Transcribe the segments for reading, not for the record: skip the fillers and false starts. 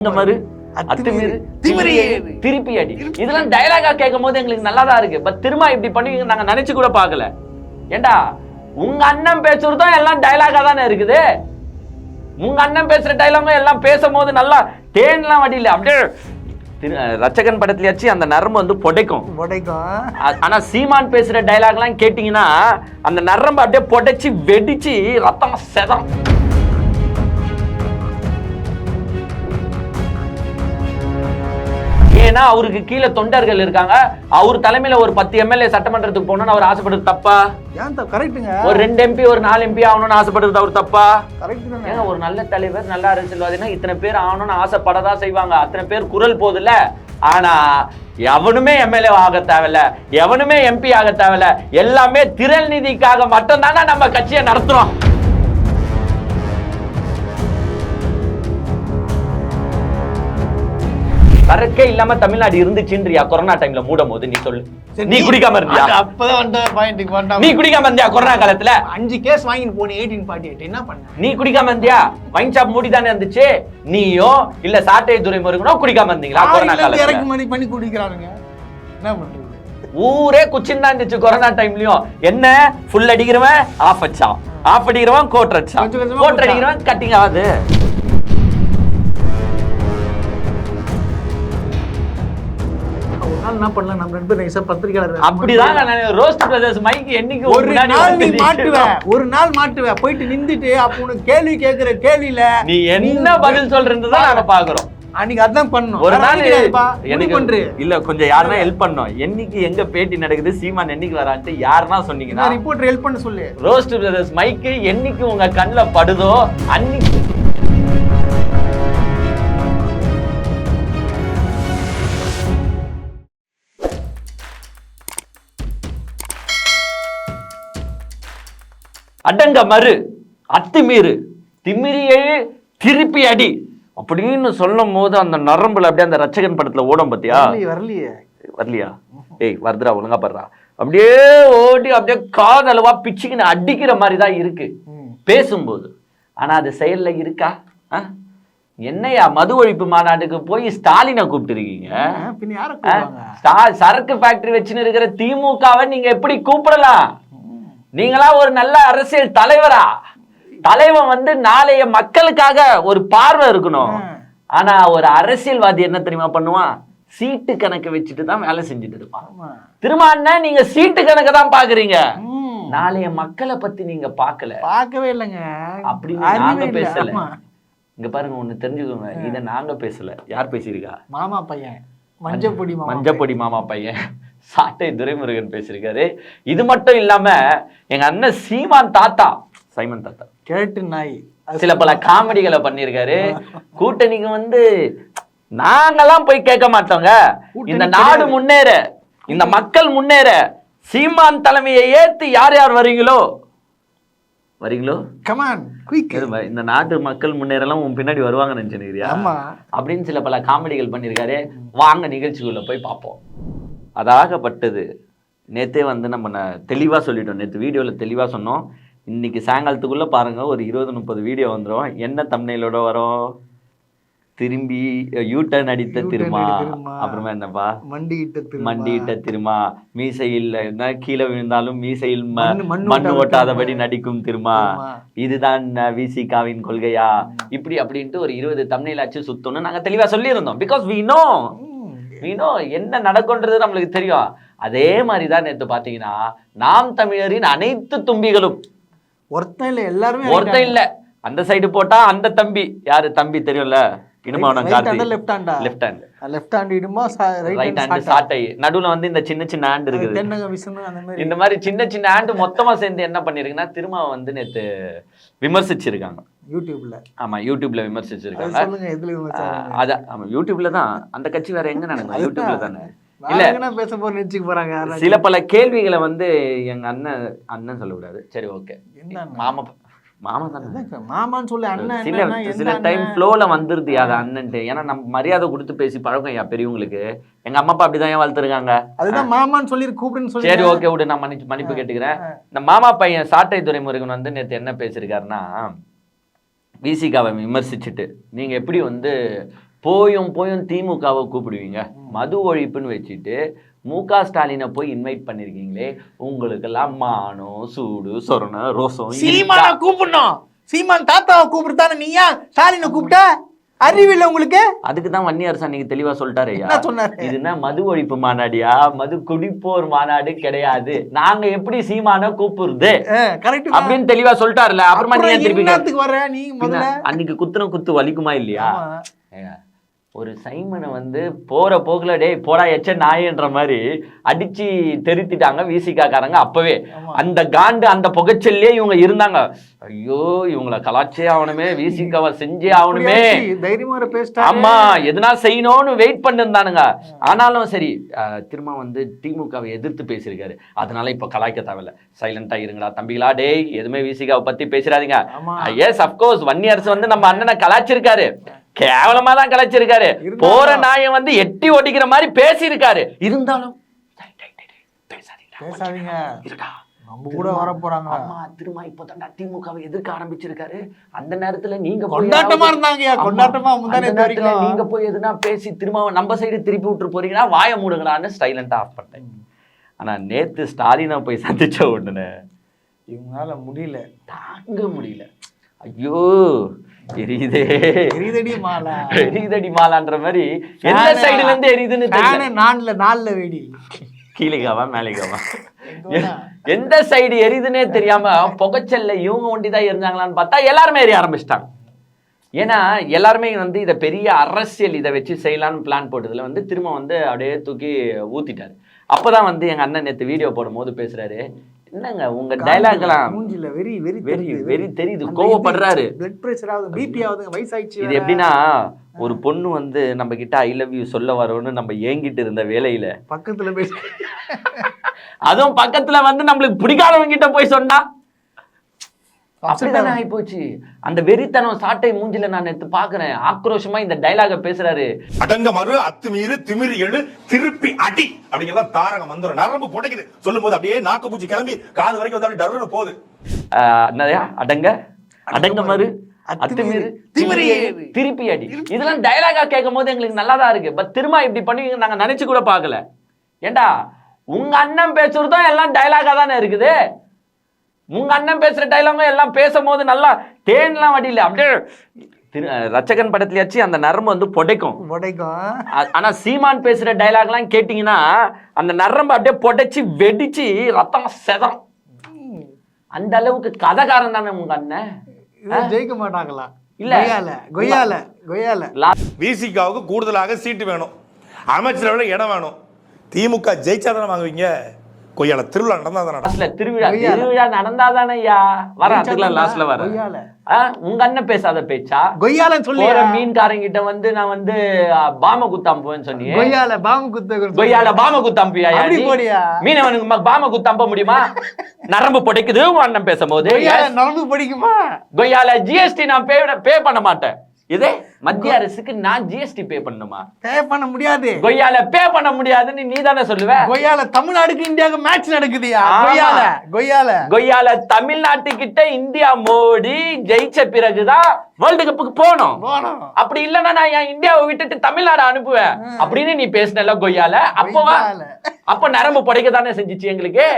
இந்த மாதிரி திருப்பி அடி இதெல்லாம் டயலாகா கேட்கும் போது எங்களுக்கு நல்லாதான் இருக்கு. பட் திரும்ப இப்படி பண்ணுவீங்க நாங்க நினைச்சு கூட பாக்கல. ஏண்டா உங்க அண்ணன் பேசுறதும் எல்லாம் டயலாகா தானே இருக்குது. உங்க அண்ணன் பேசுற டயலாகும் எல்லாம் பேசும்போது நல்லா தேன்லாம் வடியில அப்படியே ரச்சகன் படத்துலயாச்சு அந்த நரம்பு வந்து புடைக்கும். ஆனா சீமான் பேசுற டயலாக் எல்லாம் கேட்டீங்கன்னா அந்த நரம்பு அப்படியே புடைச்சு வெடிச்சு ரத்தம் செதம். ஏன்னா அவருக்கு கீழே தொண்டர்கள் இருக்காங்க. அவர் தலைமையில ஒரு 10 எம்எல்ஏ சட்டமன்றத்துக்கு போகணும்னு அவர் ஆசைப்படுறது தப்பா? ஒரு 2 MP ஒரு 4 MP ஆகணும்னு ஆசைப்படுறது அவர் தப்பா? ஏங்க ஒரு நல்ல தலைவர் நல்ல அரசியல்வாதினா இத்தனை பேர் ஆகணும்னு ஆசைப்படதான் செய்வாங்க. அத்தனை பேர் குரல் போதில்ல. ஆனா எவனுமே எம்எல்ஏ ஆக தேவையில்ல, எவனுமே MP ஆக தேவையில்ல. எல்லாமே திரள் நிதிக்காக மட்டும் தானே நம்ம கட்சியை நடத்துறோம். சரக்கே இல்லாம தமிழ்நாடு இருந்துச்சுன்றியா கொரோனா டைம்ல மூடும் போது? நீ சொல்லு, நீ குடிக்காம இருந்தியா? நீ குடிக்காம இருந்தியா கொரோனா காலத்துல? 5 கேஸ் வாங்கிட்டு போனி 1848 என்ன பண்ண? நீ குடிக்காம இருந்தியா? வைன் ஷாப் மூடி தானே இருந்துச்சு. நீயோ இல்ல சாட்டை துரைமுருகனோ குடிக்காம இருந்தீங்களா கொரோனா காலத்துல? இறக்குமதி பண்ணி குடிக்கிறானுங்க. என்ன பண்றது? ஊரே குச்சின் தான் இருந்துச்சு கொரோனா டைம்லயும். என்ன ஃபுல் அடிக்கிறவன் ஆஃப் அடிச்சான், ஆஃப் அடிக்கிறவன் கோட் அடிச்சான், கோட் அடிக்கிறவன் கட்டிங் ஆகுது. என்ன பண்ணலாம்? நம்ம 2 பேரும் நைசா பத்திரிக்கையாளர் அப்படிதான் ரோஸ்ட் பிரதர்ஸ் மைக் என்னைக்கு ஒரு நாள் நீ மாட்டுவேன், ஒரு நாள் மாட்டுவேன் போயிட்டு நின்னுட்டு அப்ப உனக்கு கேள்வி கேக்குற கேள்வியில நீ என்ன பதில் சொல்றதுதான் நாங்க பாக்குறோம். அன்னைக்கு அதான் பண்ணணும். ஒரு நாள் எனக்கு இல்ல கொஞ்சம் யாருன்னா ஹெல்ப் பண்ணோம். என்னைக்கு எங்க பேட்டி நடக்குது, சீமான் என்னைக்கு வரான்ட்டு யாருன்னா சொன்னீங்கன்னா ரிப்போர்ட்டர் ஹெல்ப் பண்ண சொல்லு. ரோஸ்ட் பிரதர்ஸ் மைக் என்னைக்கு உங்க கண்ணுல படுதோ அன்னைக்கு. அடங்க மறு அத்துமீறு திமிரியே திருப்பி அடி அப்படின்னு சொல்லும் போது அந்த நரம்புல அப்படியே அந்த ரச்சகன் படத்துல ஓடும் பாத்தியா? வரலையா? ஏய் வருதுடா, ஒழுங்கா படுறா. அப்படியே ஓடி அப்படியே காதளவா பிச்சுக்கின்னு அடிக்கிற மாதிரிதான் இருக்கு பேசும்போது. ஆனா அது செயல்ல இருக்கா? என்னையா மது ஒழிப்பு மாநாட்டுக்கு போய் ஸ்டாலினை கூப்பிட்டுருக்கீங்க? சரக்கு ஃபேக்டரி வச்சுன்னு இருக்கிற திமுகவை நீங்க எப்படி கூப்பிடலாம்? நீங்களா ஒரு நல்ல அரசியல் தலைவரா? தலைவன் வந்து நாளைய மக்களுக்காக ஒரு பார்வை இருக்கணும். ஆனா ஒரு அரசியல்வாதி என்ன தெரியுமா பண்ணுவான்? சீட்டு கணக்கு வச்சுட்டு தான் வேலை செஞ்சுட்டு இருப்பான். திரும்ப நீங்க சீட்டு கணக்கு தான் பாக்குறீங்க, நாளைய மக்களை பத்தி நீங்க பார்க்கவே இல்லைங்க. அப்படின்னு நாங்க பேசல. இங்க பாருங்க, ஒண்ணு தெரிஞ்சுக்கோங்க, இத நாங்க பேசல. யார் பேசியிருக்கா? மாமா பையன் மஞ்சப்பொடி மாமா பையன் சாட்டை துரைமுருகன் பேசியிருக்காரு. இது மட்டும் இல்லாம எங்க அண்ணன் சைமன் தாத்தா கேட்டு நாய் சில பல காமெடிகளை பண்ணிருக்காரு. கூட்டணிக்கு வந்து நாங்கெல்லாம் போய் கேட்க மாட்டோங்க. இந்த நாடு முன்னேற, இந்த மக்கள் முன்னேற சீமான் தலைமையை ஏத்து யார் யார் வரீங்களோ கமான் குயிக், இந்த நாட்டு மக்கள் முன்னேறலாம் உன் பின்னாடி வருவாங்க நினைச்சுக்கிறியா அப்படின்னு சில பல காமெடிகள் பண்ணிருக்காரு. வாங்க நிகழ்ச்சிக்குள்ள போய் பார்ப்போம். அதாகப்பட்டது நேற்றே வந்து நம்ம தெளிவாக சொல்லிட்டோம். நேற்று வீடியோவில் தெளிவாக சொன்னோம். இன்னைக்கு சாயங்காலத்துக்குள்ளே பாருங்கள் ஒரு 20-30 வீடியோ வந்துடும். என்ன தம்ப்நெயிலோட வரும்? திரும்பி யூட்டர்ன் அடித்த திருமா, அப்புறமா என்னப்பா மண்டியிட்ட திருமா, மீசையில் கீழே விழுந்தாலும் மீசையில் மண்ணு ஓட்டாதபடி நடிக்கும் திருமா, இதுதான் விசிகாவின் கொள்கையா, இப்படி அப்படின்ட்டு ஒரு 20 தம்ப்நெயில் ஆச்சு சுத்தணும்னு நாங்கள் தெளிவாக சொல்லியிருந்தோம். பிகாஸ் we know என்ன நடக்கும்ன்றது நம்மளுக்கு தெரியும். அதே மாதிரிதான் நேற்று பாத்தீங்கன்னா நாம் தமிழரின் அனைத்து தும்பிகளும் ஒருத்தன் இல்ல, எல்லாருமே ஒருத்தன் இல்ல. அந்த சைடு போட்டா அந்த தம்பி யாரு தம்பி தெரியும்ல, நடுவுல வந்து இந்த சின்ன சின்ன ஹேண்ட் இருக்குது. இந்த மாதிரி சின்ன சின்ன ஹேண்ட் மொத்தமா சேர்ந்து என்ன பண்ணிருக்குன்னா திரும்ப வந்து நேத்து விமர்சிச்சிருக்காங்க யூடியூப்ல. ஆமா யூடியூப்ல விமர்சிச்சிருக்காங்க. அதான் ஆமா யூடியூப்ல தான். அந்த கட்சி வேற எங்க நடக்கும்? யூடியூப்ல தானே. இல்ல பேச போற நினைச்சுக்க போறாங்க. சில பல கேள்விகளை வந்து எங்க அண்ணன் சொல்லக்கூடாது. சரி ஓகே, மாமா தானே மாமான்னு சொல்லி அண்ணன் சில டைம் ஃப்ளோல வந்துருது அது அண்ணன்ட்டு. ஏன்னா நம்ம மரியாதை கொடுத்து பேசி பழக்கம் யா பெரியவங்களுக்கு. எங்க அம்மா அப்பா அப்படிதான் ஏன் வளர்த்துருக்காங்க. அதுதான் மாமான்னு சொல்லி கூப்பிடுன்னு சொல்லி. சரி ஓகே விடு, நான் மன்னிப்பு கேட்டுக்கிறேன். இந்த மாமா பையன் சாட்டை துரைமுருகன் வந்து நேற்று என்ன பேசியிருக்காருன்னா, விசிகாவை விமர்சிச்சுட்டு நீங்க எப்படி வந்து போயும் திமுகவை கூப்பிடுவீங்க, மது ஒழிப்புன்னு வச்சுட்டு மு.க. ஸ்டாலினை போய் இன்வைட் பண்ணிருக்கீங்களே, உங்களுக்கெல்லாம் மானம், சூடு, சொரணம், ரோசம். சீமானை கூப்பிடணும், சீமான் தாத்தாவை கூப்பிடுத்தானே, நீ ஏன் ஸ்டாலினை கூப்பிட்ட? அறிவில்லை உங்களுக்கு? அதுக்கு தான் வன்னியரசு அன்னைக்கு தெளிவா சொல்லிட்டாரு. என்ன சொன்னாரு? இதுனா மது ஒழிப்பு மாநாடியா, மது குடிப்போர் மாநாடு கிடையாது, நாங்க எப்படி சீமான கூப்பிடுறது கரெக்ட் அப்படின்னு தெளிவா சொல்லிட்டாருல. அப்புறமா நீ திருப்பி வர, நீ முதல்ல அன்னைக்கு குத்துன குத்து வலிக்குமா இல்லையா? ஒரு சைமனை வந்து போற போக்குல டேய் போடா எச்ச நாயன்ற மாதிரி அடிச்சு தெரித்திட்டாங்க விசிகாக்காரங்க. அப்பவே அந்த காண்டு அந்த புகைச்சல்லே இவங்க இருந்தாங்க. ஐயோ இவங்களை கலாச்சே ஆகணுமே, விசிகாவை செஞ்சே ஆகணுமே, தைரியமா பேசிட்டா. ஆமா எதுனா செய்யணும்னு வெயிட் பண்ணிருந்தானுங்க. ஆனாலும் சரி திரும்ப வந்து திமுகவை எதிர்த்து பேசியிருக்காரு. அதனால இப்ப கலாய்க்க தேவையில்ல, சைலண்டா இருங்களா தம்பிகளா, டேய் எதுவுமே விசிகாவை பத்தி பேசிடாதீங்க. எஸ் அப்கோர்ஸ் வன்னியரசு வந்து நம்ம அண்ணனை கலாச்சிருக்காரு, கேவலமா தான் கலைச்சிருக்காரு. போற நாயம் வந்து எட்டி ஓட்டிக்கிற மாதிரி பேசியிருக்காரு. இருந்தாலும் பேசாதீங்க, நம்ம கூட வர போறாங்க. திரும்ப இப்போதான் திமுகவை எதிர்க்க ஆரம்பிச்சிருக்காரு. அந்த நேரத்துல நீங்க கொண்டாட்டமா இருந்தாங்க, கொண்டாட்டமா நீங்க போய் எதுனா பேசி திரும்ப நம்ம சைடு திருப்பி விட்டு போறீங்கன்னா வாய மூடுங்களான்னு சைலண்டா ஆஃப் பண்ணேன். ஆனா நேத்து ஸ்டாலினை போய் சந்திச்ச உடனே இவங்களால முடியல, தாங்க முடியல. ஐயோ எரியுதே, எரிதடி மாலா, எரிதடி மாலான்ற மாதிரி எந்த சைடுல இருந்து எரியுதுன்னு தெரியல. நாலுல வெடி, கீழேகாவா மேலேகாவா, எந்த சைடு எரியுதுன்னே தெரியாம புகைச்சல்ல இவங்க ஒண்டிதான் எரிஞ்சாங்களான்னு பார்த்தா எல்லாருமே எரிய ஆரம்பிச்சிட்டாங்க. ஏன்னா எல்லாருமே வந்து இதை பெரிய அரசியல் இதை வச்சு செய்யலான்னு பிளான் போட்டதுல வந்து திரும்ப வந்து அப்படியே தூக்கி ஊத்திட்டாரு. அப்பதான் வந்து எங்க அண்ணன் நேற்று வீடியோ போடும் போது பேசுறாரு, என்னங்க உங்க டைலாக் எல்லாம் மூஞ்சில வெரி வெரி வெரி வெரி தெரியுது, கோவப்படுறாரு. பிளட் பிரஷர் ஆகுது, பிபி ஆகுது, வயசாயிடுச்சு. இது எப்படின்னா ஒரு பொண்ணு வந்து நம்ம கிட்ட ஐ லவ் யூ சொல்ல வரோன்னு நம்ம ஏங்கிட்டு இருந்த வேலையில பக்கத்துல பேச, அதுவும் பக்கத்துல வந்து நம்மளுக்கு பிடிக்காதவங்க கிட்ட போய் சொன்னா அப்படிதானே ஆகி போச்சு. அந்த வெறித்தனம் சாட்டை மூஞ்சில நான் நேத்து பாக்குறேன், ஆக்ரோஷமா இந்த டைலாக பேசுறாரு. அடங்க மறு அத்துமீறு திமிரி எழு திருப்பி அடி அப்படிங்கிறதா தாரக மந்திரம். நரம்பு புடைக்குது சொல்லும் போது அப்படியே நாக்கு பூச்சி கிளம்பி காது வரைக்கும் வந்து டர்னு போகுது. அடங்க அடங்க மறு அத்துமீறு திமிரி திருப்பி அடி, இதெல்லாம் டைலாகா கேட்கும் போது எங்களுக்கு நல்லாதான் இருக்கு. பட் திரும்ப இப்படி பண்ணுவீங்க நாங்க நினைச்சு கூட பாக்கல. ஏண்டா உங்க அண்ணன் பேசுறதும் எல்லாம் டைலாகா தானே இருக்குது. உங்க அண்ணன் பேசுற டைலாகும் எல்லாம் பேசும்போது நல்லா தேன்லாம் வடியில அப்படியே ரச்சகன் படத்துலயாச்சு அந்த நரம்பு வந்து புடைக்கும். ஆனா சீமான் பேசுற டைலாக் எல்லாம் கேட்டீங்கன்னா அந்த நரம்பு அப்படியே புடைச்சு வெடிச்சு ரத்தம் செதம். அந்த அளவுக்கு கதைக்காரன் தானே உங்க அண்ணன். ஜெயிக்க மாட்டாங்களா? இல்ல கொய்யால விசிகாவுக்கு கூடுதலாக சீட்டு வேணும், அமைச்சரவை இடம் வேணும். திமுக ஜெயிச்சாதானே வாங்குவீங்க. கொய்யால திருவிழா நடந்தாதானே, திருவிழா நடந்தாதானே வர அதுக்குலாம் லாஸ்ட்ல வர. உங்க அண்ணன் பேசாத பேச்சா கொய்யாலன்னு சொல்லி மீன்காரங்கிட்ட வந்து நான் வந்து பாம குத்தாம்புவேன்னு சொன்னீங்க. கொய்யால பாம குத்த, கொய்யால பாம குத்தாம்பியா? மீனவனுக்கு பாம குத்தாம்ப முடியுமா? நரம்பு புடைக்குது உங்க அண்ணன் பேசும்போது. நரம்பு பிடிக்குமா? கொய்யால ஜிஎஸ்டி நான் பே பண்ண மாட்டேன். இதே மத்திய அரசுக்கு நான் ஜிஎஸ்டி பே பண்ணுமா? பே பண்ண முடியாது. கொய்யால பே பண்ண முடியாதுன்னு நீ தானே சொல்லுவ. கொய்யால தமிழ்நாடுக்கு இந்தியாவுக்கு மேட்ச் நடக்குதுயா. கொய்யால தமிழ்நாட்டுக்கிட்ட இந்தியா மோடி ஜெயிச்ச பிறகுதான் வேர்ல்டு கப்புக்கு போனோம். அப்படி இல்லன்னா நான் என் இந்தியாவை விட்டுட்டு தமிழ்நாடு அனுப்புவேன் அப்படின்னு நீ பேசினல கொய்யால. அப்ப நரம்பு புடைக்க தானே செஞ்சிச்சு எங்களுக்கு.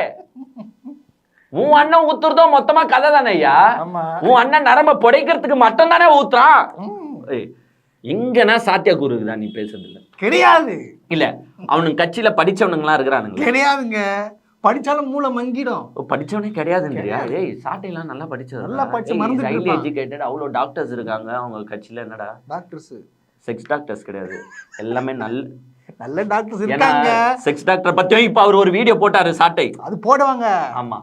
உன் அண்ணன் ஊத்துறதோ மொத்தமா கதை தானே ஐயா. உன் அண்ணன் நரம்ப புடைக்கிறதுக்கு மட்டும் தானே ஊத்துறான். எங்கன்னா சாத்தியா கூறுதான் நீ பேசுறது இல்ல கிடையாது. இல்ல அவனுக்கு கட்சியில படிச்சவனுங்களா இருக்கிறானுங்க கிடையாதுங்க. படிச்சாலும் மூளை மங்கிடும். படிச்சவனே கிடையாதுங்கறியா? ஏய் சாட்டையெல்லாம் நல்லா படிச்சது, நல்லா படிச்சு மறந்து ஹைலி எஜுகேட்டட். அவ்வளவு டாக்டர்ஸ் இருக்காங்க அவங்க கட்சியில. என்னடா டாக்டர்ஸ்? செக்ஸ் டாக்டர்ஸ் கிடையாது, எல்லாமே நல்ல டாக்டர்ஸ் இருக்காங்க. செக்ஸ் டாக்டர் பத்தியும் இப்ப அவர் ஒரு வீடியோ போட்டாரு சாட்டை. அது போடுவாங்க. ஆமா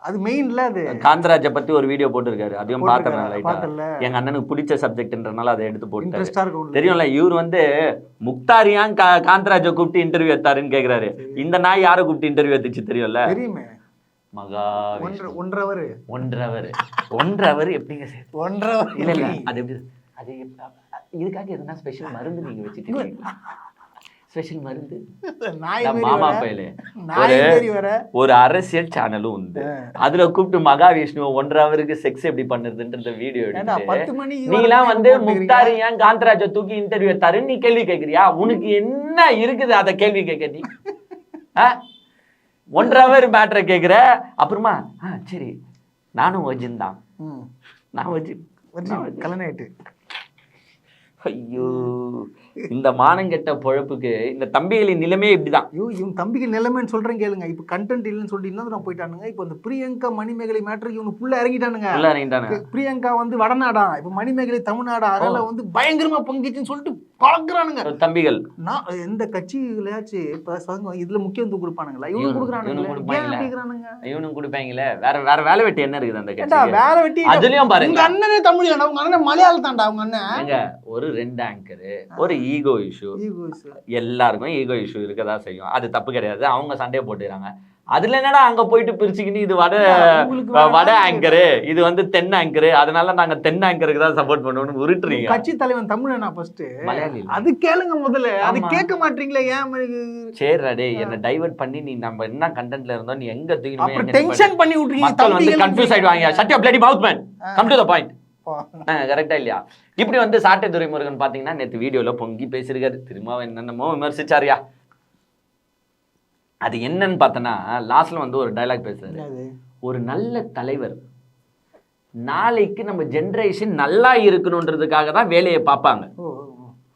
அது மெயின்ல அது காந்தராஜ பத்தி ஒரு வீடியோ போட்டிருக்காரு. அதையும் பாக்குறேன். எங்க அண்ணனுக்கு பிடிச்ச சப்ஜெக்ட்ன்றனால அதை எடுத்து போட்டு தெரியும்ல. இவர் வந்து முக்தாரியா காந்தராஜ கூப்பிட்டு இன்டர்வியூ எடுத்தாருன்னு கேக்குறாரு. இந்த நாய் யாரை கூப்பிட்டு இன்டர்வியூ எடுத்துச்சு தெரியும்ல? மகா 1.5 hour எப்படிங்க? 1.5 hour இல்ல அது எப்படி? அது இதுக்காக எதுனா ஸ்பெஷல் மருந்து நீங்க வச்சுட்டீங்களா? ஸ்பெஷல் மருந்து நாய் நம்ம மாரி மாமா வர. பையலே நாய் மாரி வர. ஒரு அரசியல் சேனலும் உண்டு. அதுல கூப்பிட்டு மகாவிஷ்ணு 1.5 ஹவருக்கு செக்ஸ் எப்படி பண்ணுறதுன்ற வீடியோ ஏண்டா, 10 எடுத்து மணிக்கு நீலாம் வந்து போட்டுக்கிறீங்க. முக்தாரி ஏன் காந்தராஜ தூக்கி இன்டர்வியூ தரு நீ கேள்வி கேட்கறியா? உனக்கு என்ன இருக்குது அத கேள்வி கேட்க நீ? 1.5 ஹவர் மேட்டரை கேட்குற. அப்புறமா சரி நானும் வஜின் தான், நான் வஜின் கலனாயிட்டு. ஐயோ, இந்த மானங்கெட்ட பொழப்புக்கு இந்த தம்பிகளின் நிலைமையே இப்படிதான். ஐயோ, இவங்க தம்பிக்கு நிலைமைன்னு சொல்றேன் கேளுங்க. இப்ப கண்டென்ட் இல்லைன்னு சொல்லிட்டு இன்னும் போயிட்டானுங்க. இப்ப இந்த பிரியங்கா மணிமேகலை மேட்டருக்கு இவங்க புள்ள இறங்கிட்டானுங்க. உள்ள இறங்கிட்டானுங்க. பிரியங்கா வந்து வடநாடா, இப்ப மணிமேகலை தமிழ்நாடா, அதனால வந்து பயங்கரமா பங்குச்சுன்னு சொல்லிட்டு பழக்கிறானுங்க தம்பிகள். நான் எந்த கட்சிகளாச்சு இப்ப இதுல முக்கியத்துவம் கொடுப்பானுங்களா? இவனு கொடுக்குறானுங்க. இவனும் கொடுப்பாங்களே. வேற வேற வேலை வெட்டி என்ன இருக்குது அந்த கட்சி? வேலை வெட்டி அதுலயும் பாருங்க, உங்க அண்ணனே தமிழ் தான்டா, உங்க அண்ணன் மலையாளம் தான்டா. உங்க அண்ணன் ஒரு 2 ஆங்கரு, ஒரு ஈகோ இஷ்யூ. எல்லாருக்கும் ஈகோ இஷ்யூ இருக்கதா செய்யும், அது தப்பு கிடையாது. அவங்க சண்டையை போட்டுறாங்க. அதுல என்னடா அங்க போயிட்டு பிரிச்சுக்கிட்டு இது வட ஆங்கரு, இது வந்து தென் ஆங்கரு, அதனால நாங்க தென் ஆங்கருக்கு தான் சப்போர்ட் பண்ணுவோம்னு உருட்டுறீங்க. கட்சி தலைவன் தமிழனா ஃபர்ஸ்ட் மலையாளி அது கேளுங்க முதல்ல. அது கேட்க மாட்டீங்களே ஏன்? சரிடா டேய், என்ன டைவர்ட் பண்ணி நீ நம்ம என்ன கண்டென்ட்ல இருந்தோம் நீ எங்க தூக்கி டென்ஷன் பண்ணி விட்டுறீங்க. மக்கள் வந்து கன்ஃபியூஸ் ஆயிடுவாங்க. Shut your bloody mouth man, come to the point. கரெக்டா இல்லையா? இப்படி வந்து சாட்டை துரைமுருகன் பாத்தீங்கன்னா நேத்து வீடியோல பொங்கி பேசிருக்காரு. திரும்ப என்னென்னமோ விமர்சிச்சாரியா. அது என்னன்னு பார்த்தனா லாஸ்ட்ல வந்து ஒரு டயலாக் பேசுறாரு. ஒரு நல்ல தலைவர் நாளைக்கு நம்ம ஜெனரேஷன் நல்லா இருக்கணும்ன்றதுக்காக தான் வேலையை பார்ப்பாங்க.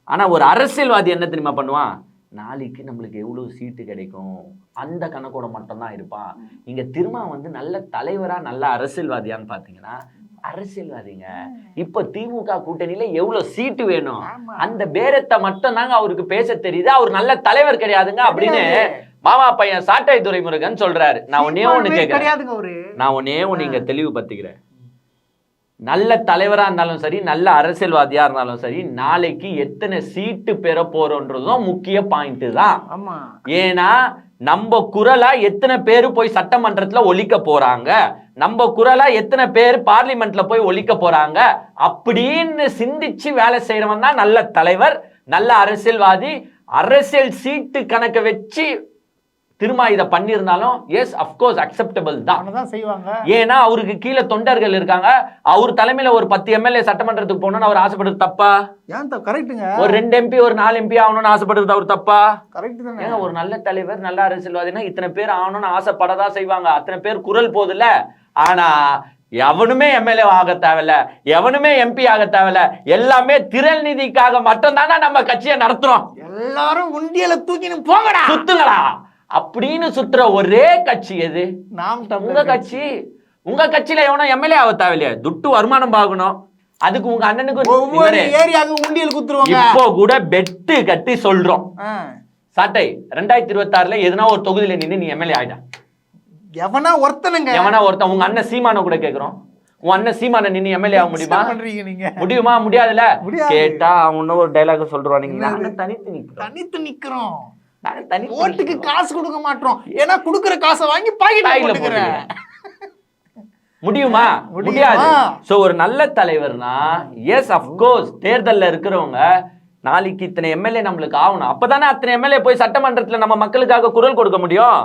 ஆனா ஒரு அரசியல்வாதி என்ன தெரியுமா பண்ணுவான்? நாளைக்கு நம்மளுக்கு எவ்வளவு சீட்டு கிடைக்கும் அந்த கணக்கோட மட்டும் தான் இருப்பான். இங்க திரும்ப வந்து நல்ல தலைவரா நல்ல அரசியல்வாதியான்னு பாத்தீங்கன்னா அரசியல்வாதிங்க. இப்ப திமுக கூட்டணியில எவ்வளவு சீட்டு வேணும் அந்த பேரத்தை மட்டும் தாங்க அவருக்கு பேச தெரியுது. அவர் நல்ல தலைவர் கிடையாதுங்க அப்படின்னு மாமா பையன் சாட்டை துரைமுருகன் சொல்றாரு. நான் ஒன்னே ஒண்ணு கேட்கிறேன், நான் ஒன்னே ஒண்ணு இங்க தெளிவு பத்திக்கிறேன். நல்ல தலைவரா இருந்தாலும் சரி, நல்ல அரசியல்வாதியா இருந்தாலும் சரி, நாளைக்கு எத்தனை சீட்டு பெற போறோன்றதும் முக்கிய பாயிண்ட் தான். ஏன்னா நம்ம குரலா எத்தனை பேரு போய் சட்டமன்றத்துல ஒலிக்க போறாங்க, நம்ம குரலா எத்தனை பேர் பார்லிமெண்ட்ல போய் ஒலிக்க போறாங்க அப்படின்னு சிந்திச்சு வேலை செய்யறவன் தான் நல்ல தலைவர், நல்ல அரசியல்வாதி. அரசியல் சீட்டு கணக்க வச்சு திரும்ப இதை பண்ணிருந்தாலும் எஸ் அப்கோர்ஸ் அக்செப்டபிள் தான் செய்வாங்க. ஏன்னா அவருக்கு கீழே தொண்டர்கள் இருக்காங்க. அவர் தலைமையில ஒரு 10 எம்எல்ஏ சட்டமன்றத்துக்கு போகணும்னு அவர் ஆசைப்படுறது தப்பா? கரெக்ட்டுங்க. ஒரு 2 MP ஒரு 4 MP ஆகணும்னு ஆசைப்படுறது அவர் தப்பா? கரெக்ட் தானே. ஏங்க ஒரு நல்ல தலைவர் நல்ல அரசியல்வாதினா இத்தனை பேர் ஆகணும்னு ஆசைப்படதான் செய்வாங்க. அத்தனை பேர் குரல் போதில்ல. ஆனா எவனுமே எம்எல்ஏ ஆக தேவையில்ல, எவனுமே MP ஆக தேவையில்ல. எல்லாமே திரள் நிதிக்காக மட்டும் தானே நம்ம கட்சியை நடத்துறோம். எல்லாரும் உண்டியல தூக்கின்னு போங்கடா, சுத்துங்கடா அப்படின்னு சுத்துற ஒரே கட்சி எது? உங்க கட்சி. உங்க கட்சியில எவனோ எம்எல்ஏ ஆக தேவையில்லையா? துட்டு வருமானம் பார்க்கணும். அதுக்கு உங்க அண்ணனுக்கு ஒவ்வொரு ஏரியாவுக்கு உண்டியல் குத்துருவாங்க. இப்போ கூட பெட்டு கட்டி சொல்றோம். சாட்டை 2026ல எதனா ஒரு தொகுதியில நின்று நீ எம்எல்ஏ ஆயிட்டா, எவனா ஒருத்தனுங்க, எவனா ஒருத்தன். உங்க அண்ணன் சீமான கூட கேக்குறோம், உன் அண்ணன் சீமான நின்று எம்எல்ஏ ஆக முடியுமா? முடியுமா? முடியாதுல்ல. கேட்டா அவன் ஒரு டைலாக் சொல்றான், நீங்க தனித்து நிக்கிறோம், ஓட்டுக்கு காசு கொடுக்க மாட்டோம், ஏன்னா குடுக்குற காசை வாங்கி பாக்கெட்ல போட்டுக்கிறேன். முடியுமா? முடியாது. சோ ஒரு நல்ல தலைவர்னா எஸ் அப்கோர்ஸ் தேர்தல்ல இருக்கிறவங்க நாளைக்கு இத்தனை எம்எல்ஏ நம்மளுக்கு ஆகணும், அப்பதானே அத்தனை எம்எல்ஏ போய் சட்டமன்றத்துல நம்ம மக்களுக்காக குரல் கொடுக்க முடியும்.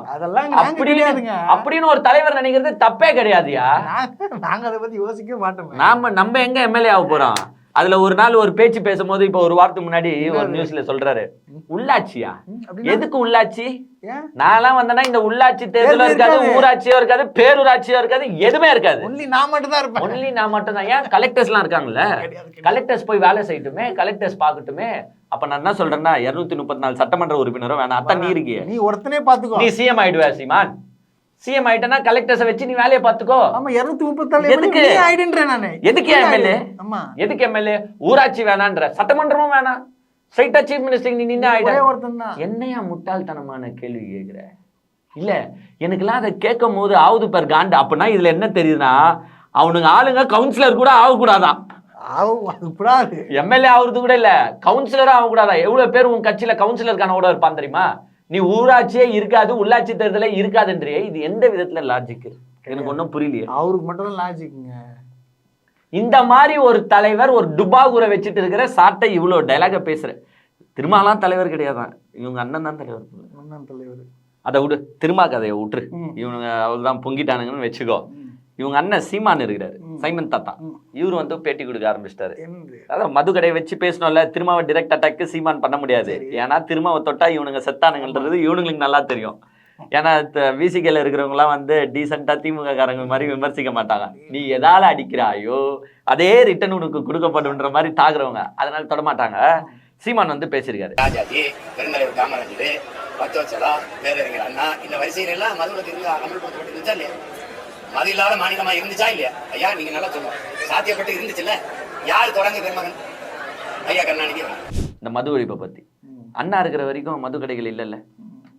அப்படின்னு ஒரு தலைவர் நினைக்கிறது தப்பே கிடையாதுயா. நாங்க அதை பத்தி யோசிக்க மாட்டோம். நம்ம எங்க எம்எல்ஏ ஆக போறோம்? அதுல ஒரு நாள் ஒரு பேச்சு பேசும்போது இப்ப ஒரு வாரத்துக்கு முன்னாடி ஒரு நியூஸ்ல சொல்றாரு, உள்ளாட்சியா? எதுக்கு உள்ளாட்சி? நான்லாம் வந்தேன்னா இந்த உள்ளாட்சி தேர்தலும் இருக்காது, ஊராட்சியோ இருக்காது, பேரூராட்சியோ இருக்காது, எதுவுமே இருக்காது. நான் மட்டும் தான் இருப்பேன். ஒன்லி நான் மட்டும் தான். ஏன் கலெக்டர்ஸ் எல்லாம் இருக்காங்கல்ல, கலெக்டர்ஸ் போய் வேலை செய்யட்டுமே, கலெக்டர்ஸ் பாக்கட்டுமே. அப்ப நான் என்ன சொல்றேன்னா 234 சட்டமன்ற உறுப்பினரும் வேணாம். அத்தான் நீ இருக்கிய, நீ ஒருத்தனே பாத்துக்கோ. நீ சிஎம் ஆயிடுவா சீமான். சிஎம் ஆயிட்டனா கலெக்டர்ஸை வச்சு நீ வேலையை பாத்துக்கோ. ஆமா 234 எதுக்கு ஆயிடுன்றேன் நானு. எதுக்கு எம்எல்ஏ? ஆமா எதுக்கு எம்எல்ஏ? ஊராட்சி வேணான்ற, சட்டமன்றமும் வேணாம், ஸ்ட்ரைட்டா சீஃப் மினிஸ்டர் நீ நின்னு ஆயிட. என்னையா முட்டாள்தனமான கேள்வி கேக்குற? இல்ல எனக்குலாம் அதை கேட்கும் போது ஆவுது பேர் காண்டு. அப்படின்னா இதுல என்ன தெரியுதுன்னா அவனுங்க ஆளுங்க கவுன்சிலர் கூட ஆகக்கூடாதான், எம்எல்ஏ ஆகுறது கூட இல்ல, கவுன்சிலரும் ஆகக்கூடாதான். எவ்வளவு பேர் உன் கட்சியில கவுன்சிலருக்கான கூட இருப்பான் தெரியுமா? நீ ஊராட்சியே இருக்காது, உள்ளாட்சி தேர்தலே இருக்காதுன்றியே. இது எந்த விதத்துல லாஜிக்? எனக்கு ஒன்றும் புரியலையே. அவருக்கு மட்டும் தான் லாஜிக்குங்க. இந்த மாதிரி ஒரு தலைவர் ஒரு டுபாகூரை வச்சுட்டு இருக்கிற சாட்டை இவ்வளவு டைலாக பேசுற. திருமாலாம் தலைவர் கிடையாதான், இவங்க அண்ணன் தான் தலைவர். அதை விடு, திருமா கதையை விட்டுரு. இவனுங்க அவள்தான் பொங்கிட்டானுங்கன்னு வச்சுக்கோ. இவங்க அண்ணன் சீமான் இருக்கிறாரு, சைமன் தாத்தா. இவரு வந்து பேட்டி கொடுக்க ஆரம்பிச்சிட்டாரு. அதான் மது கடையை வச்சு பேசணும்ல, திருமாவை டிரெக்ட் அட்டாக்கு சீமான் பண்ண முடியாது. ஏன்னா திருமாவை தொட்டா இவனுங்க செத்தானுங்கன்றது இவனுங்களுக்கு நல்லா தெரியும். ஏன்னா விசிகேல இருக்கிறவங்கலாம் வந்து டீசெண்டா திமுக காரங்க மாதிரி விமர்சிக்க மாட்டாங்க. நீ எதால அடிக்கிறாயோ அதே ரிட்டன் உனக்கு கொடுக்கப்படுன்ற மாதிரி தாக்குறவங்க, அதனால தொட மாட்டாங்க. சீமான் வந்து பேசியிருக்காரு. ராஜாஜி, பெருந்தலைவர் காமராஜர், பச்சோச்சலா, பேரறிஞர் அண்ணா, இந்த வரிசையில எல்லாம் மதுவிலக்கு அமல்படுத்தப்பட்டு இல்லையா? மது இல்லாத மாநிலமா இருந்துச்சா இல்லையா? ஐயா நீங்க நல்லா சொல்லுங்க. சாத்தியப்பட்டு இருந்துச்சுல்ல? யாரு தொடங்க பெருமகன்? ஐயா கருணாநிதி. இந்த மது ஒழிப்பை பத்தி அண்ணா இருக்கிற வரைக்கும் மது கடைகள் இல்லைல்ல,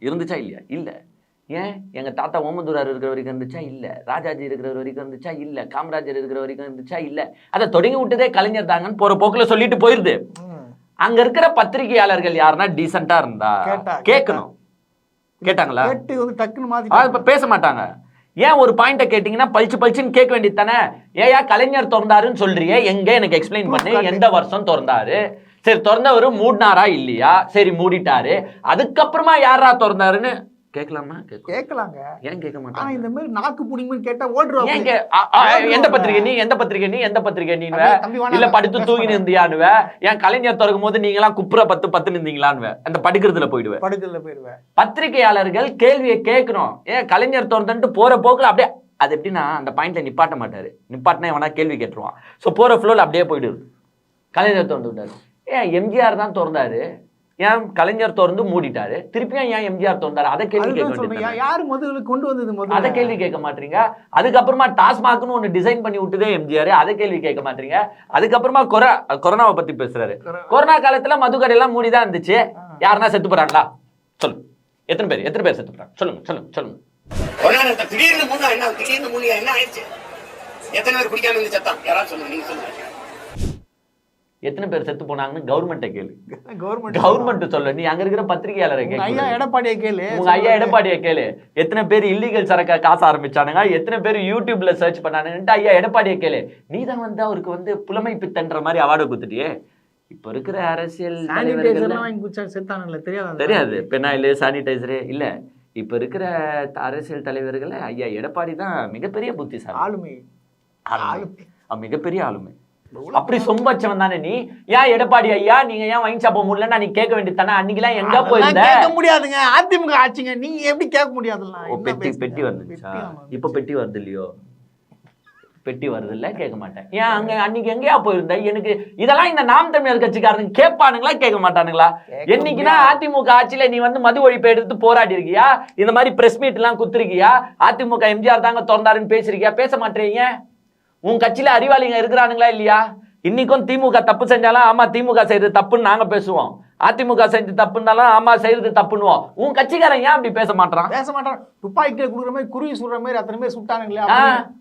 இருந்துச்சா இல்லையா? இல்ல. ஏன் எங்க தாத்தா ஓமந்தூரார் இருக்கிற வரைக்கும் இருந்துச்சா? இல்ல. ராஜாஜி இருக்கிற வரைக்கும் இருந்துச்சா? இல்ல. காமராஜர் இருக்கிற வரைக்கும் இருந்துச்சா? இல்ல. அதை தொடங்கி விட்டதே கலைஞர் தாங்கன்னு போற போக்குல சொல்லிட்டு போயிருது. அங்க இருக்கிற பத்திரிகையாளர்கள் யாருன்னா டீசெண்டா இருந்தா கேட்கணும். கேட்டாங்களா? பேச மாட்டாங்க. ஏன் ஒரு பாயிண்ட கேட்டீங்கன்னா பளிச்சுன்னு கேட்க வேண்டியது தானே? ஏயா கலைஞர் திறந்தாருன்னு சொல்றியே, எங்க எனக்கு எக்ஸ்பிளைன் பண்ணு. எந்த வருஷம் திறந்தாரு? சரி, திறந்தவரு மூடினாரா இல்லையா? சரி மூடிட்டாரு, அதுக்கப்புறமா யாரா திறந்தாருன்னு கேட்கலாமா? கேட்கலாங்க. ஏன் கேட்க மாட்டாங்க? இந்த மாதிரி நாக்கு புடிங்கன்னு கேட்டா ஓடுறோம். எந்த பத்திரிகை நீ, எந்த பத்திரிகை நீ, எந்த பத்திரிகை நீ, இல்ல படுத்து தூங்கி இருந்தியானுவ? ஏன் கலைஞர் திறக்கும் போது நீங்க எல்லாம் குப்புற 10 இருந்தீங்களான்னு அந்த படுக்கிறதுல போயிடுவேன். பத்திரிகையாளர்கள் கேள்வியை கேட்கணும். ஏன் கலைஞர் திறந்துட்டு போற போக்குல அப்படியே, அது எப்படின்னா அந்த பாயிண்ட்ல நிப்பாட்ட மாட்டாரு. நிப்பாட்டினா எவனா கேள்வி கேட்டுருவான். ஸோ போற ஃப்ளோல அப்படியே போயிடுது. கலைஞர் திறந்து விட்டாரு. ஏன் எம்ஜிஆர் தான் திறந்தாரு, ஏன் கலைஞர் திறந்து மூடிட்டாரு, திருப்பியும் ஏன் எம்ஜிஆர் திறந்தாரு? அதை கேள்வி கேட்க மாட்டீங்க. யாரு முதல்ல கொண்டு வந்தது? அதை கேள்வி கேட்க மாட்டீங்க. அதுக்கப்புறமா டாஸ்மாக்னு ஒண்ணு டிசைன் பண்ணி விட்டுதே எம்ஜிஆர், அதை கேள்வி கேட்க மாட்டீங்க. அதுக்கப்புறமா கொரோனாவை பத்தி பேசுறாரு. கொரோனா காலத்துல மதுக்கடை எல்லாம் மூடிதான் இருந்துச்சு. யாருன்னா செத்து போறாங்களா? சொல்லு. எத்தனை பேர் செத்து போறாங்க? சொல்லுங்க. திடீர்னு என்ன ஆயிடுச்சு? எத்தனை பேர் குடிக்காம இருந்து செத்தான்? யாராவது சொல்லுங்க, நீங்க சொல்லுங்க. எத்தனை பேர் செத்து போனாங்கன்னு கவர்மெண்ட்டை கேளு. கவர்மெண்ட் சொல்ல, நீ அங்க இருக்கிற பத்திரிகையாளரை கேளு. ஐயா எடப்பாடியை கேளு. உங்க ஐயா எடப்பாடியை கேளு. எத்தனை பேர் இல்லீகல் சரக்கா காசு ஆரம்பிச்சானுங்க, எத்தனை பேர் யூடியூப்ல சர்ச் பண்ணானுங்கன்ட்டு ஐயா எடப்பாடியை கேளு. நீ தான் வந்து அவருக்கு வந்து புலமை பித்தன்ற மாதிரி அவார்டு கொடுத்துட்டியே. இப்ப இருக்கிற அரசியல் தெரியாது, பெனாயிலு சானிடைசரு இல்ல. இப்ப இருக்கிற அரசியல் தலைவர்களை ஐயா எடப்பாடி தான் மிகப்பெரிய புத்திசாலி, ஆளுமை, மிகப்பெரிய ஆளுமை. அப்படி சொம்பச்சவன் தானே நீ. ஏன் எடப்பாடி ஐயா நீங்க ஏன் வாங்கி சாப்பிட முடியலன்னா நீ கேட்க வேண்டியது தானே? அன்னைக்கு எல்லாம் எங்க போயிருந்த? கேட்க முடியாதுங்க, அதிமுக ஆச்சுங்க, நீங்க எப்படி கேட்க முடியாதுல்ல? பெட்டி வந்துச்சா? இப்ப பெட்டி வருது இல்லையோ? பெட்டி வருது இல்ல, கேட்க மாட்டேன். ஏன் அங்க அன்னைக்கு எங்கேயா போயிருந்த? எனக்கு இதெல்லாம் இந்த நாம் தமிழர் கட்சிக்காரங்க கேட்பானுங்களா கேட்க மாட்டானுங்களா? என்னைக்குன்னா அதிமுக ஆட்சியில நீ வந்து மது ஒழிப்பை எடுத்து போராடி இருக்கியா? இந்த மாதிரி பிரஸ் மீட் எல்லாம் குத்துருக்கியா? அதிமுக எம்ஜிஆர் தாங்க திறந்தாருன்னு பேசிருக்கியா? பேச மாட்டேறீங்க. உன் கட்சியில அறிவாளிங்க இருக்கிறானுங்களா இல்லையா? இன்னைக்கும் திமுக தப்பு செஞ்சாலும் ஆமா திமுக செய்யறது தப்புன்னு நாங்க பேசுவோம், அதிமுக செஞ்சு தப்புன்னாலும் ஆமா செய்யறது தப்புன்னுவோம். உன் கட்சிக்காரன் ஏன் அப்படி பேச மாட்டான்? துப்பாக்கில குடுக்குற மாதிரி குருவி சுடுற மாதிரி அத்தனை பேர் சுட்டானுங்களே.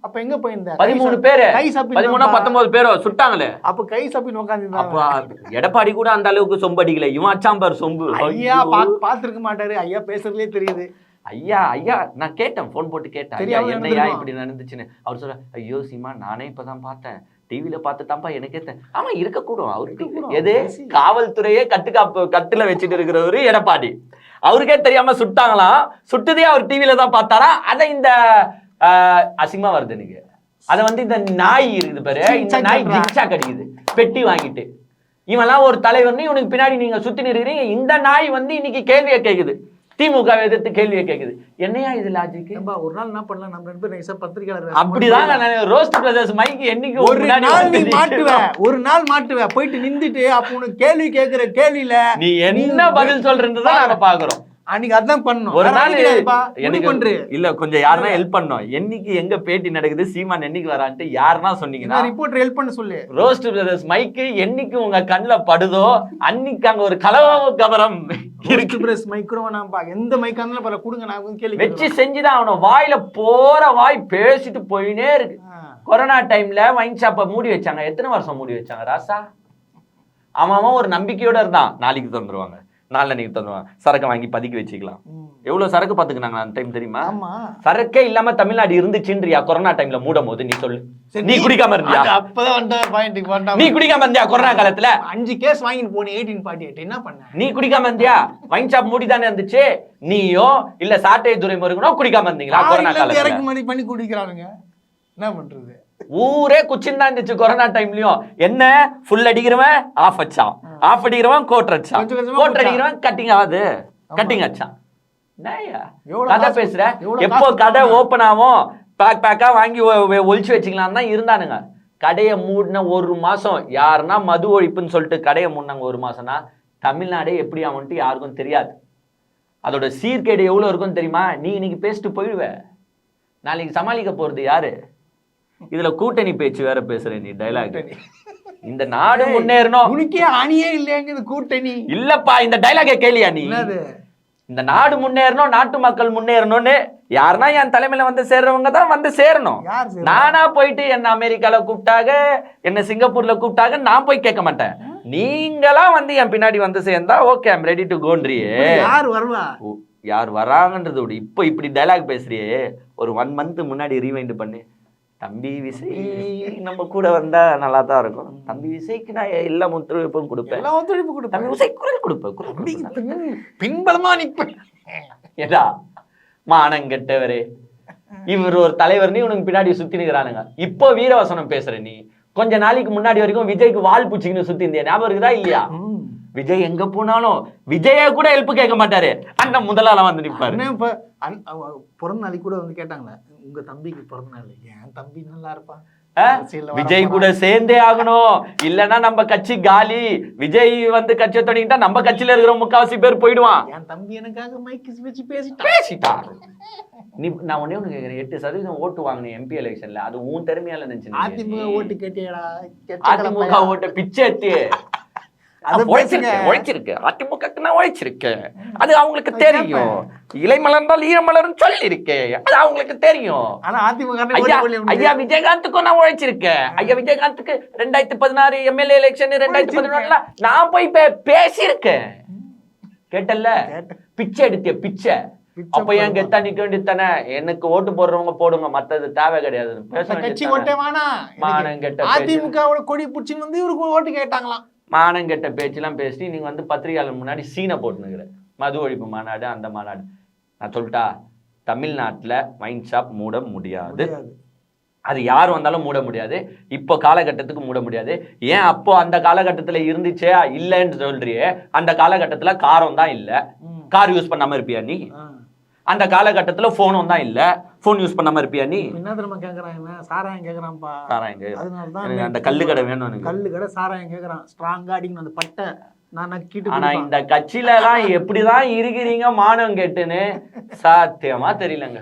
அப்ப எங்க போயிருந்த? 13 பேரு, 19 பேரோ சுட்டாங்களே. அப்ப கை சப்பின்னு உட்காந்து. அப்ப எடப்பாடி கூட அந்த அளவுக்கு சொம்படிக்கல. இவன் அச்சாம்பார் சொம்பு. ஐயா பாத்துருக்க மாட்டாரு. ஐயா பேசுறதுலயே தெரியுது. ஐயா நான் கேட்டேன், போன் போட்டு கேட்டேன், என்னையா இப்படி நடந்துச்சுன்னு. அவர் சொல்ற, ஐயோ சீமா நானே இப்பதான் பார்த்தேன், டிவில பார்த்துதான்ப்பா எனக்கே. ஆமா இருக்கக்கூடும் அவருக்கு. எது காவல்துறையே கட்டுல வச்சுட்டு இருக்கிறவரு எடப்பாடி, அவருக்கே தெரியாம சுட்டாங்களாம். சுட்டதே அவர் டிவில தான் பார்த்தாரா? அதை இந்த அசிங்கமா வருது எனக்கு. அதை வந்து இந்த நாய் இருக்குது பாரு, இந்த நாய் ஜிக்ஸா கடிக்குது பெட்டி வாங்கிட்டு. இவெல்லாம் ஒரு தலைவர்னு இவனுக்கு பின்னாடி நீங்க சுத்தி நிற்கிறீங்க. இந்த நாய் வந்து இன்னைக்கு கேள்வியை கேட்குது, திமுக எதிர்த்து கேள்வியை கேட்குது. என்னையா இது லாஜிக்? ஒரு நாள் என்ன பண்ணலாம், நம்ம 2 பேரும் பத்திரிகையாளர் அப்படிதான் ரோஸ்ட் பிரதர்ஸ் மைக் என்னைக்கு ஒரு நாள் மாட்டுவேன் போயிட்டு நின்றுட்டு. அப்ப உனக்கு கேள்வி கேட்கிற கேள்வியில நீ என்ன பதில் சொல்றதுதான் நாங்க பாக்குறோம். அன்னைக்கு அதான் பண்ணணும். ஒரு நாள் எனக்கு இல்ல கொஞ்சம் யாருன்னா ஹெல்ப் பண்ணோம். என்னைக்கு எங்க பேட்டி நடக்குது, சீமான் என்னைக்கு வரான்ட்டு யாருன்னா சொன்னீங்கன்னா ரிப்போர்ட்டர் ஹெல்ப் பண்ண சொல்லு. ரோஸ்ட் பிரதர்ஸ் மைக்கு என்னைக்கு உங்க கண்ணுல படுதோ அன்னைக்கு அங்க ஒரு கலவரம் இருக்கு. பிரஸ் மைக்ரோ நாம்பா எந்த மைக்கா இருந்தாலும் பல கொடுங்க, நான் கேள்வி வச்சு செஞ்சுதான் அவன வாயில போற வாய் பேசிட்டு போயினே இருக்கு. கொரோனா டைம்ல வைன் ஷாப்பை மூடி வச்சாங்க. எத்தனை வருஷம் மூடி வச்சாங்க ராசா? அவன் ஒரு நம்பிக்கையோட இருந்தான், நாளைக்கு திறந்துருவாங்க நாளன்னைக்கு தந்துருவாங்க. சரக்கு வாங்கி பதுக்கி வச்சுக்கலாம். எவ்வளவு சரக்கு பாத்துக்கினாங்க அந்த டைம் தெரியுமா? ஆமா. சரக்கே இல்லாம தமிழ்நாடு இருந்துச்சுன்றியா கொரோனா டைம்ல மூடும் போது? நீ சொல்லு, நீ குடிக்காம இருந்தியா? அப்பதான் வந்து பாயிண்ட்க்கு வந்தா. நீ குடிக்காம இருந்தியா கொரோனா காலத்துல? 5 கேஸ் வாங்கிட்டு போனே 1848 என்ன பண்ண? நீ குடிக்காம இருந்தியா? வைன் ஷாப் மூடி தானே இருந்துச்சு. நீயோ இல்ல சாட்டை துரைமுருகனோ குடிக்காம இருந்தீங்களா கொரோனா காலத்துல? இறக்குமதி பண்ணி குடிக்கிறானுங்க, என்ன பண்றது? ஊரே குச்சின் தான் இருந்துச்சு கொரோனா டைம்லயும். என்ன ஃபுல் அடிக்கிறவன் ஆஃப் அடிச்சான், ஆஃப் அடிக்கிறவன் கோட் அடிச்சான், கோட் அடிக்கிறவன் கட்டிங் ஆகுது, கட்டிங் அடிச்சான். கதை பேசுற எப்போ கடை ஓபன் ஆகும் பேக்கா வாங்கி ஒழிச்சு வச்சுக்கலாம் தான் இருந்தானுங்க. கடையை மூடின 1 மாசம் யாருன்னா மது ஒழிப்புன்னு சொல்லிட்டு கடையை மூடினாங்க 1 மாசம்னா தமிழ்நாடே எப்படி ஆகும்ட்டு யாருக்கும் தெரியாது. அதோட சீர்கேடு எவ்வளவு இருக்குன்னு தெரியுமா? நீ இன்னைக்கு பேசிட்டு போயிடுவ, நாளைக்கு சமாளிக்க போறது யாரு? இதுல கூட்டணி பேச்சு வேற பேசுற நீ டைலாக். இந்த நாடு முன்னேறணும். உனக்கே அணியே இல்லையாங்க கூட்டணி இல்லப்பா, இந்த டைலாகை கேளியா நீ? இந்த நாடு முன்னேறணும், நாட்டு மக்கள் முன்னேறணும்னு யாருன்னா என் தலைமையில வந்து சேர்றவங்க தான் வந்து சேரணும். நானா போயிட்டு என்ன அமெரிக்கால கூப்பிட்டாங்க, என்ன சிங்கப்பூர்ல கூப்பிட்டாங்க, நான் போய் கேட்க மாட்டேன். நீங்களா வந்து என் பின்னாடி வந்து சேர்ந்தா ஓகே, ஐம் ரெடி டு கோன்றியே. யார் வருவா, யார் வராங்கன்றது விட இப்போ இப்படி டைலாக் பேசுறியே, ஒரு 1 மந்த் முன்னாடி ரீவைண்ட் பண்ணி தம்பி விசை நம்ம கூட வந்தா நல்லா தான் இருக்கும். தம்பி விசைக்கு நான் எல்லா ஒத்துழைப்பும் கொடுப்பேன், தம்பி விசை குரல் கொடுப்பேன், பின்பலமா நிப்பேன். ஏடா மானங்கெட்டவரே, இவர் ஒரு தலைவர்னு உனக்கு பின்னாடி சுத்தி நிக்கிறானுங்க. இப்போ வீரவசனம் பேசுற நீ. கொஞ்ச நாளைக்கு முன்னாடி வரைக்கும் விஜய்க்கு வால் பூச்சிங்கன்னு சுத்தி இருந்தியா, ஞாபகம் இருக்குதா இல்லையா? விஜய் எங்க போனாலும் விஜய கூட ஹெல்ப் கேட்க மாட்டாரு, அண்ணன் முதலாள வந்து நிப்பாரு. பிறந்த நாளைக்கு கூட வந்து கேட்டாங்களே, உங்க தம்பிக்கு பிறந்த நாள், என் தம்பி நல்லா இருப்பான், விஜய் கூட சேர்ந்தே ஆகணும், இல்லன்னா நம்ம கட்சி காலி. விஜய் வந்து கட்சியை தொடங்கிட்டா நம்ம கட்சியில இருக்கிற 3/4 பேர் போயிடுவான். என் தம்பி எனக்காக மைக் வச்சு பேசிட்டான். நீ நான் ஒண்ணே ஒண்ணு கேக்குறேன், 8% ஓட்டு வாங்கின எம்பி எலெக்ஷன்ல அது உன் திறமையால நினைச்சு? அதிமுக ஓட்டு கேட்டியடா? அதிமுக ஓட்டு பிச்சை எடுத்து உழைச்சிருக்கு, அதிமுகக்கு நான் உழைச்சிருக்கேன், அது அவங்களுக்கு தெரியும். இலை மலர்ந்தால் ஈரமலர்னு சொல்லி இருக்கேன், அது அவங்களுக்கு தெரியும். ஆனா அதிமுக ஐயா விஜயகாந்துக்கும் நான் உழைச்சிருக்கேன். ஐயா விஜயகாந்துக்கு 2016 எம்எல்ஏ எலெக்ஷன் 2014 நான் போய் பேசியிருக்கேன். கேட்டல்ல, பிச்சை எடுத்திய பிச்சை. அப்ப ஏன் கெத்தா நிக்க வேண்டியது தானே? எனக்கு ஓட்டு போடுறவங்க போடுங்க, மத்தது தேவை கிடையாது. அதிமுகவோட கொடி பிடிச்சின்னு வந்து இவருக்கு ஓட்டு கேட்டாங்களாம். மானங்கெட்ட பேச்செல்லாம் பேசி நீங்க வந்து பத்திரிகையாளர் முன்னாடி சீனை போட்டுனுங்கிற. மது ஒழிப்பு மாநாடு, அந்த மாநாடு. நான் சொல்லிட்டா, தமிழ்நாட்டுல வைன் ஷாப் மூட முடியாது. அது யார் வந்தாலும் மூட முடியாது. இப்போ காலகட்டத்துக்கு மூட முடியாது. ஏன் அப்போ அந்த காலகட்டத்துல இருந்துச்சே இல்லைன்னு சொல்றியே, அந்த காலகட்டத்துல காரம் தான் இல்ல, கார் யூஸ் பண்ணாம இருப்பியா நீ? அந்த காலகட்டத்துல போனும் தான் இல்ல, போன் யூஸ் பண்ணாம இருப்பியா நீ? என்ன தெரியுமா கேக்குறான், சாராயம் கேக்குறான்ப்பா. சாராயம் கேக்குறான், அந்த கல்லு கடை வேணும் எனக்கு. கல்லு கடை சாராயம் கேக்குறான், ஸ்ட்ராங்கா அடிக்கணும் அந்த பட்டை. நான் நக்கிட்டு. ஆனா இந்த கட்சியில எல்லாம் எப்படிதான் இருக்கிறீங்க மானம் கேட்டுன்னு சத்தியமா தெரியலங்க.